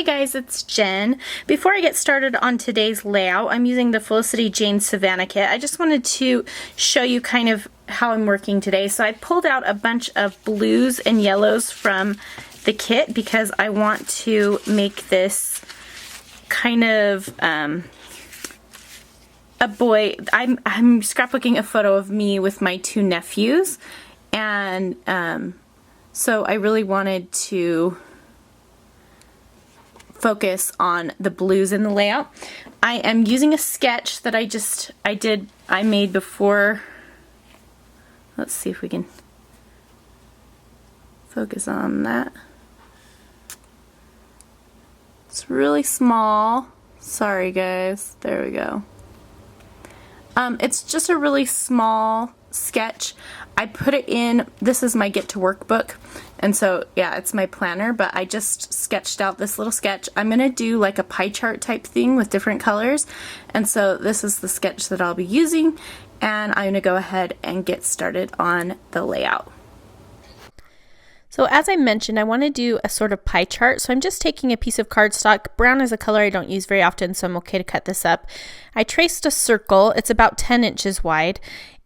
guys, it's Jen. Before I get started on today's layout, I'm using the Felicity Jane Savannah kit. I just wanted to show you kind of how I'm working today. So I pulled out a bunch of blues and yellows from the kit because I want to make this kind of a boy. I'm scrapbooking a photo of me with my two nephews, and so I really wanted to focus on the blues in the layout. I am using a sketch that I made before. Let's see if we can focus on that. It's really small. Sorry guys, there we go. It's just a really small sketch. I put it in, this is my get to work book, and so yeah, it's my planner, but I just sketched out this little sketch. I'm gonna do like a pie chart type thing with different colors, and so this is the sketch that I'll be using, and I'm gonna go ahead and get started on the layout. So as I mentioned, I want to do a sort of pie chart, so I'm just taking a piece of cardstock. Brown is a color I don't use very often, so I'm okay to cut this up. I traced a circle, it's about 10 inches wide,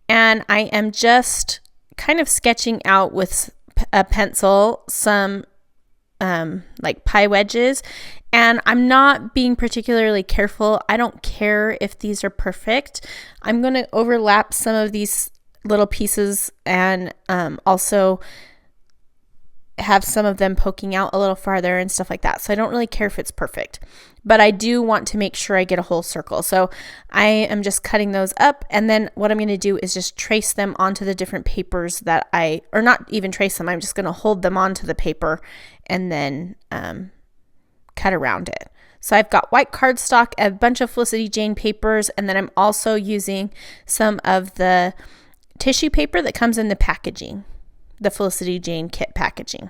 and I am just kind of sketching out with a pencil some like pie wedges, and I'm not being particularly careful. I don't care if these are perfect. I'm going to overlap some of these little pieces and also have some of them poking out a little farther and stuff like that. So I don't really care if it's perfect, but I do want to make sure I get a whole circle. So I am just cutting those up, and then what I'm going to do is just trace them onto the different papers that or not even trace them, I'm just going to hold them onto the paper and then cut around it. So I've got white cardstock, a bunch of Felicity Jane papers, and then I'm also using some of the tissue paper that comes in the packaging, the Felicity Jane kit packaging.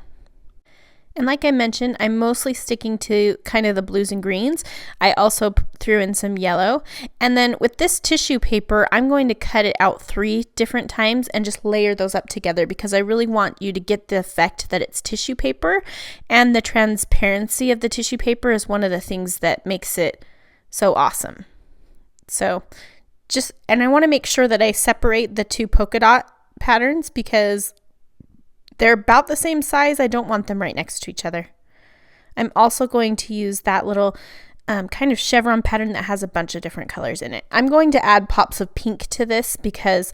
And like I mentioned, I'm mostly sticking to kind of the blues and greens. I also threw in some yellow. And then with this tissue paper, I'm going to cut it out 3 different times and just layer those up together because I really want you to get the effect that it's tissue paper. And the transparency of the tissue paper is one of the things that makes it so awesome. So and I want to make sure that I separate the 2 polka dot patterns because they're about the same size. I don't want them right next to each other. I'm also going to use that little kind of chevron pattern that has a bunch of different colors in it. I'm going to add pops of pink to this because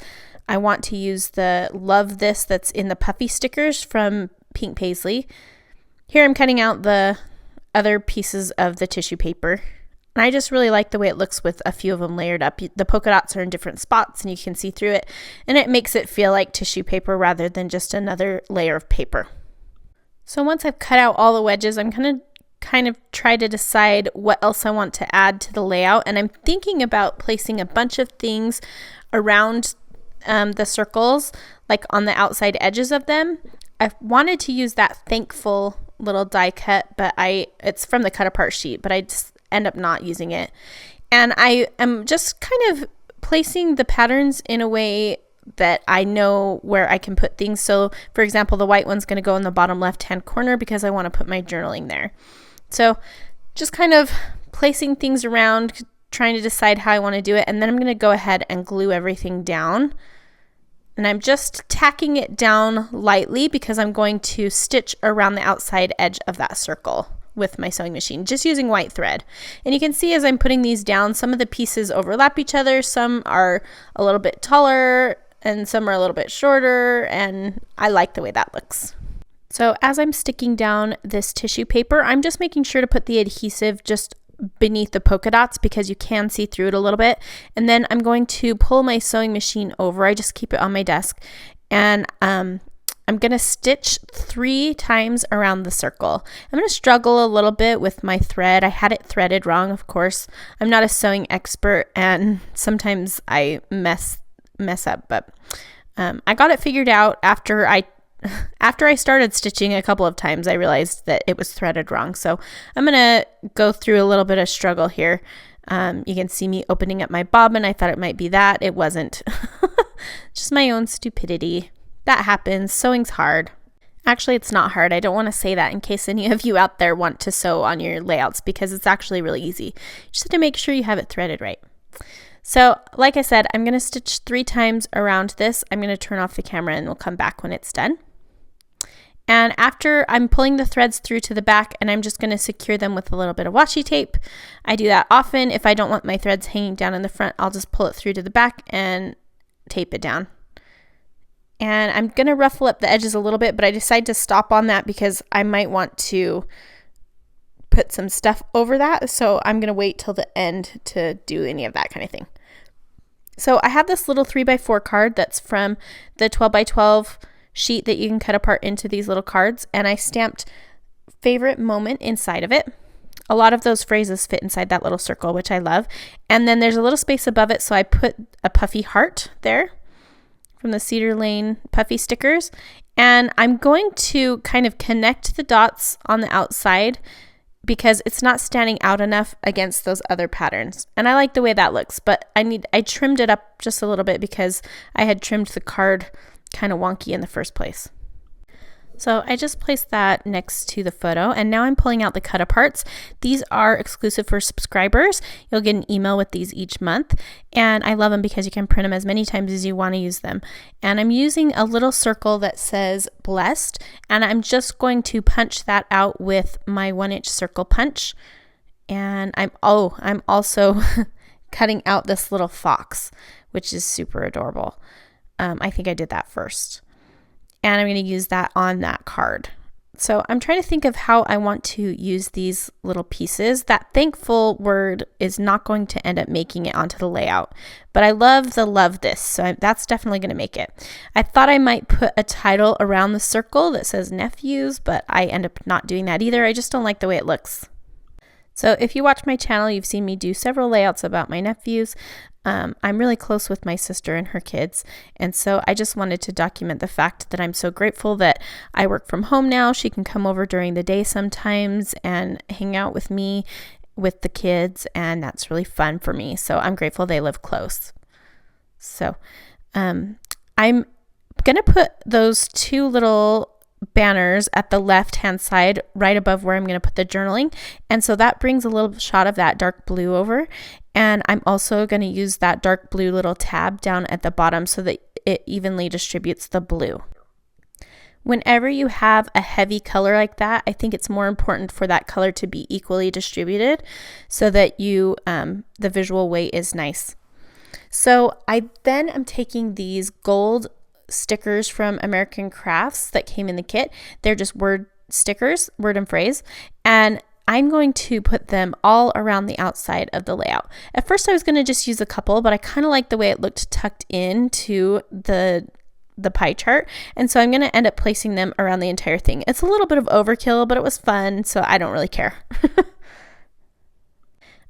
I want to use the Love This that's in the puffy stickers from Pink Paisley. Here I'm cutting out the other pieces of the tissue paper. And I just really like the way it looks with a few of them layered up. The polka dots are in different spots and you can see through it. And it makes it feel like tissue paper rather than just another layer of paper. So once I've cut out all the wedges, I'm going to kind of try to decide what else I want to add to the layout. And I'm thinking about placing a bunch of things around the circles, like on the outside edges of them. I wanted to use that Thankful little die cut, but it's from the cut apart sheet, but I just end up not using it. And I am just kind of placing the patterns in a way that I know where I can put things. So for example, the white one's going to go in the bottom left hand corner because I want to put my journaling there. So just kind of placing things around, trying to decide how I want to do it, and then I'm going to go ahead and glue everything down. And I'm just tacking it down lightly because I'm going to stitch around the outside edge of that circle with my sewing machine, just using white thread. And you can see as I'm putting these down, some of the pieces overlap each other, some are a little bit taller and some are a little bit shorter, and I like the way that looks. So as I'm sticking down this tissue paper, I'm just making sure to put the adhesive just beneath the polka dots because you can see through it a little bit. And then I'm going to pull my sewing machine over. I just keep it on my desk, and I'm going to stitch 3 times around the circle. I'm going to struggle a little bit with my thread. I had it threaded wrong, of course. I'm not a sewing expert and sometimes I mess up, but I got it figured out after I started stitching a couple of times. I realized that it was threaded wrong. So I'm going to go through a little bit of struggle here. You can see me opening up my bobbin. I thought it might be that. It wasn't. Just my own stupidity. That happens. Sewing's hard. Actually, it's not hard. I don't want to say that in case any of you out there want to sew on your layouts, because it's actually really easy. You just have to make sure you have it threaded right. So like I said, I'm going to stitch 3 times around this. I'm going to turn off the camera and we'll come back when it's done. And after I'm pulling the threads through to the back, and I'm just going to secure them with a little bit of washi tape. I do that often. If I don't want my threads hanging down in the front, I'll just pull it through to the back and tape it down. And I'm going to ruffle up the edges a little bit, but I decided to stop on that because I might want to put some stuff over that. So I'm going to wait till the end to do any of that kind of thing. So I have this little 3x4 card that's from the 12x12 sheet that you can cut apart into these little cards, and I stamped favorite moment inside of it. A lot of those phrases fit inside that little circle, which I love. And then there's a little space above it, so I put a puffy heart there from the Cedar Lane puffy stickers. And I'm going to kind of connect the dots on the outside because it's not standing out enough against those other patterns. And I like the way that looks, but I trimmed it up just a little bit because I had trimmed the card kind of wonky in the first place. So I just placed that next to the photo, and now I'm pulling out the cut aparts. These are exclusive for subscribers. You'll get an email with these each month, and I love them because you can print them as many times as you want to use them. And I'm using a little circle that says blessed, and I'm just going to punch that out with my 1-inch circle punch. And I'm also cutting out this little fox, which is super adorable. I think I did that first. And I'm going to use that on that card. So I'm trying to think of how I want to use these little pieces. That thankful word is not going to end up making it onto the layout, but I love this. So that's definitely going to make it. I thought I might put a title around the circle that says nephews, but I end up not doing that either. I just don't like the way it looks. So if you watch my channel, you've seen me do several layouts about my nephews. I'm really close with my sister and her kids, and so I just wanted to document the fact that I'm so grateful that I work from home now. She can come over during the day sometimes and hang out with me with the kids, and that's really fun for me. So I'm grateful they live close. So I'm going to put those 2 little banners at the left hand side right above where I'm going to put the journaling, and so that brings a little shot of that dark blue over. And I'm also going to use that dark blue little tab down at the bottom so that it evenly distributes the blue. Whenever you have a heavy color like that, I think it's more important for that color to be equally distributed so that the visual weight is nice. So I then am taking these gold stickers from American Crafts that came in the kit. They're just word stickers, word and phrase, and I'm going to put them all around the outside of the layout. At first I was going to just use a couple, but I kind of like the way it looked tucked into the pie chart, and so I'm going to end up placing them around the entire thing. It's a little bit of overkill, but it was fun, so I don't really care.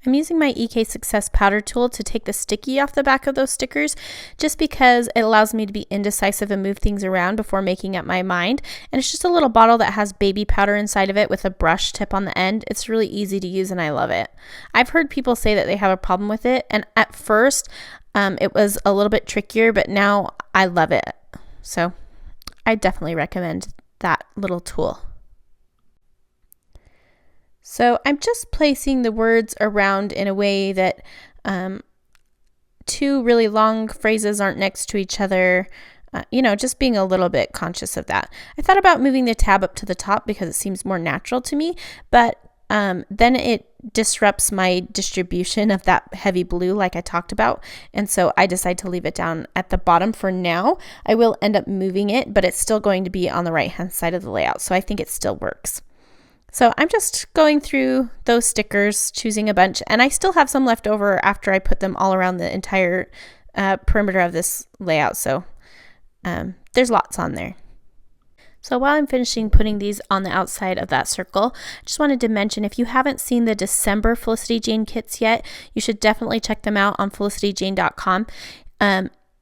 I'm using my EK Success powder tool to take the sticky off the back of those stickers, just because it allows me to be indecisive and move things around before making up my mind. And it's just a little bottle that has baby powder inside of it with a brush tip on the end. It's really easy to use and I love it. I've heard people say that they have a problem with it, and at first it was a little bit trickier, but now I love it. So I definitely recommend that little tool. So I'm just placing the words around in a way that 2 really long phrases aren't next to each other, just being a little bit conscious of that. I thought about moving the tab up to the top because it seems more natural to me, but then it disrupts my distribution of that heavy blue like I talked about, and so I decided to leave it down at the bottom for now. I will end up moving it, but it's still going to be on the right hand side of the layout, so I think it still works. So I'm just going through those stickers, choosing a bunch, and I still have some left over after I put them all around the entire perimeter of this layout, so there's lots on there. So while I'm finishing putting these on the outside of that circle, I just wanted to mention, if you haven't seen the December Felicity Jane kits yet, you should definitely check them out on felicityjane.com.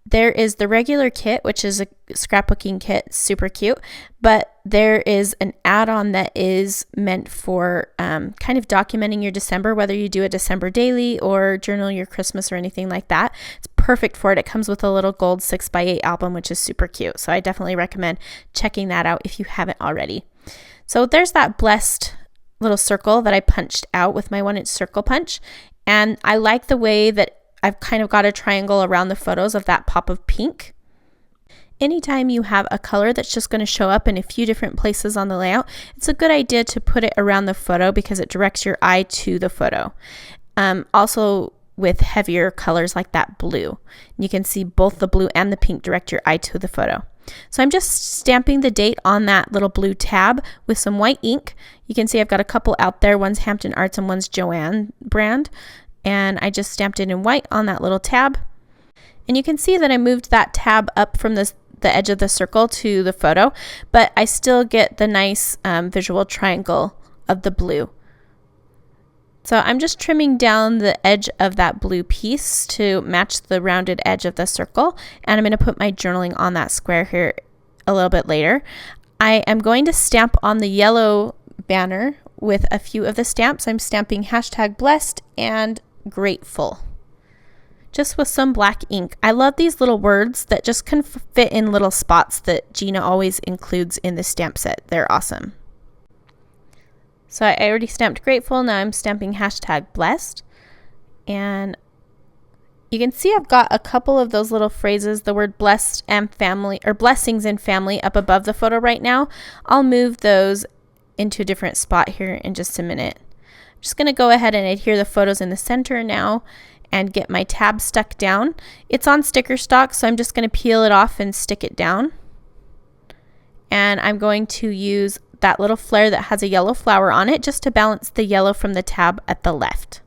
There is the regular kit, which is a scrapbooking kit, super cute, but there is an add-on that is meant for kind of documenting your December, whether you do a December daily or journal your Christmas or anything like that. It's perfect for it. It comes with a little gold 6x8 album, which is super cute. So I definitely recommend checking that out if you haven't already. So there's that blessed little circle that I punched out with my 1-inch circle punch. And I like the way that I've kind of got a triangle around the photos of that pop of pink. Anytime you have a color that's just going to show up in a few different places on the layout, it's a good idea to put it around the photo because it directs your eye to the photo. Also with heavier colors like that blue. You can see both the blue and the pink direct your eye to the photo. So I'm just stamping the date on that little blue tab with some white ink. You can see I've got a couple out there. One's Hampton Arts and one's Joanne brand. And I just stamped it in white on that little tab. And you can see that I moved that tab up from the edge of the circle to the photo, but I still get the nice visual triangle of the blue. So I'm just trimming down the edge of that blue piece to match the rounded edge of the circle, and I'm going to put my journaling on that square here a little bit later. I am going to stamp on the yellow banner with a few of the stamps. I'm stamping #blessed and grateful, just with some black ink. I love these little words that just can fit in little spots that Gina always includes in the stamp set. They're awesome. So I already stamped grateful. Now I'm stamping #blessed. And you can see I've got a couple of those little phrases, the word blessed and family, or blessings and family, up above the photo right now. I'll move those into a different spot here in just a minute. I'm just going to go ahead and adhere the photos in the center now and get my tab stuck down. It's on sticker stock, so I'm just going to peel it off and stick it down. And I'm going to use that little flare that has a yellow flower on it just to balance the yellow from the tab at the left.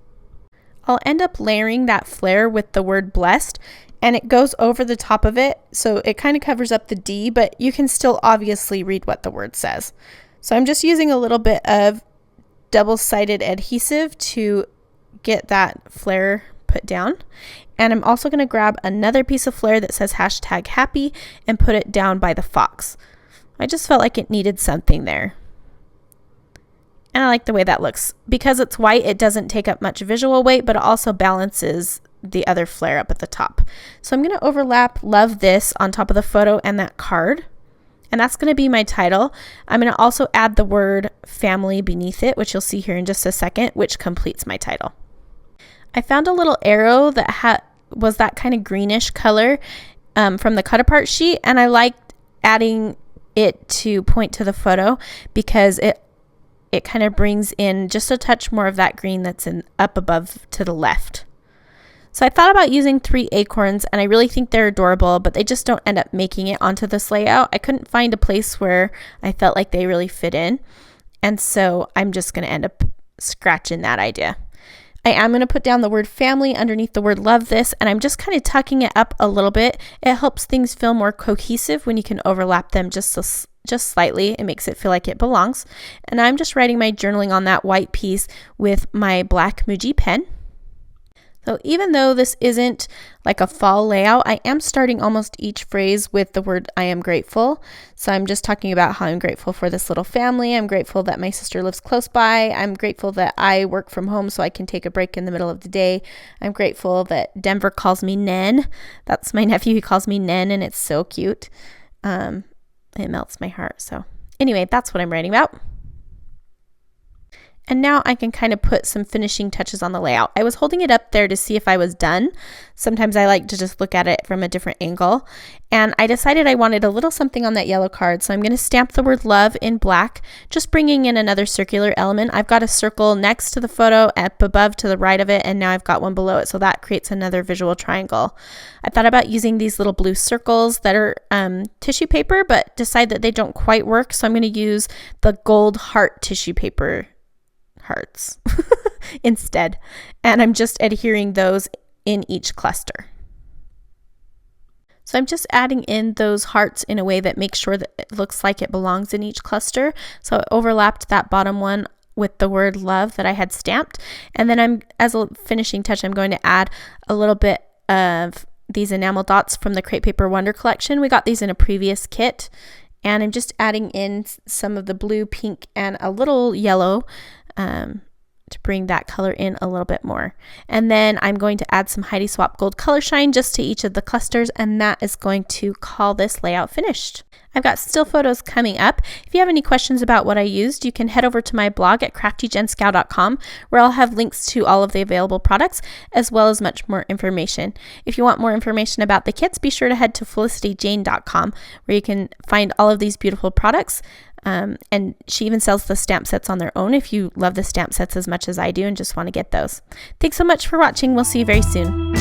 I'll end up layering that flare with the word blessed, and it goes over the top of it, so it kind of covers up the D, but you can still obviously read what the word says. So I'm just using a little bit of double-sided adhesive to get that flare put down. And I'm also going to grab another piece of flare that says #happy and put it down by the fox. I just felt like it needed something there. And I like the way that looks. Because it's white, it doesn't take up much visual weight, but it also balances the other flare up at the top. So I'm going to overlap Love This on top of the photo and that card. And that's going to be my title. I'm going to also add the word family beneath it, which you'll see here in just a second, which completes my title. I found a little arrow that was that kind of greenish color from the cut apart sheet, and I liked adding it to point to the photo because it kind of brings in just a touch more of that green that's up above to the left. So I thought about using 3 acorns, and I really think they're adorable, but they just don't end up making it onto this layout. I couldn't find a place where I felt like they really fit in, and so I'm just going to end up scratching that idea. I am going to put down the word family underneath the word Love This, and I'm just kind of tucking it up a little bit. It helps things feel more cohesive when you can overlap them just slightly. It makes it feel like it belongs. And I'm just writing my journaling on that white piece with my black Muji pen. So even though this isn't like a fall layout, I am starting almost each phrase with the word I am grateful. So I'm just talking about how I'm grateful for this little family. I'm grateful that my sister lives close by. I'm grateful that I work from home so I can take a break in the middle of the day. I'm grateful that Denver calls me Nen. That's my nephew. He calls me Nen, and it's so cute. It melts my heart. So anyway, that's what I'm writing about. And now I can kind of put some finishing touches on the layout. I was holding it up there to see if I was done. Sometimes I like to just look at it from a different angle. And I decided I wanted a little something on that yellow card. So I'm going to stamp the word love in black, just bringing in another circular element. I've got a circle next to the photo, up above to the right of it, and now I've got one below it. So that creates another visual triangle. I thought about using these little blue circles that are tissue paper, but decide that they don't quite work. So I'm going to use the gold heart tissue paper hearts instead, and I'm just adhering those in each cluster. So I'm just adding in those hearts in a way that makes sure that it looks like it belongs in each cluster. So I overlapped that bottom one with the word love that I had stamped, and then as a finishing touch, I'm going to add a little bit of these enamel dots from the Crepe Paper Wonder collection. We got these in a previous kit, and I'm just adding in some of the blue, pink, and a little yellow to bring that color in a little bit more. And then I'm going to add some Heidi Swap Gold Color Shine just to each of the clusters, and that is going to call this layout finished. I've got still photos coming up. If you have any questions about what I used, you can head over to my blog at craftyjenscow.com, where I'll have links to all of the available products as well as much more information. If you want more information about the kits, be sure to head to felicityjane.com, where you can find all of these beautiful products. And she even sells the stamp sets on their own if you love the stamp sets as much as I do and just want to get those. Thanks so much for watching. We'll see you very soon.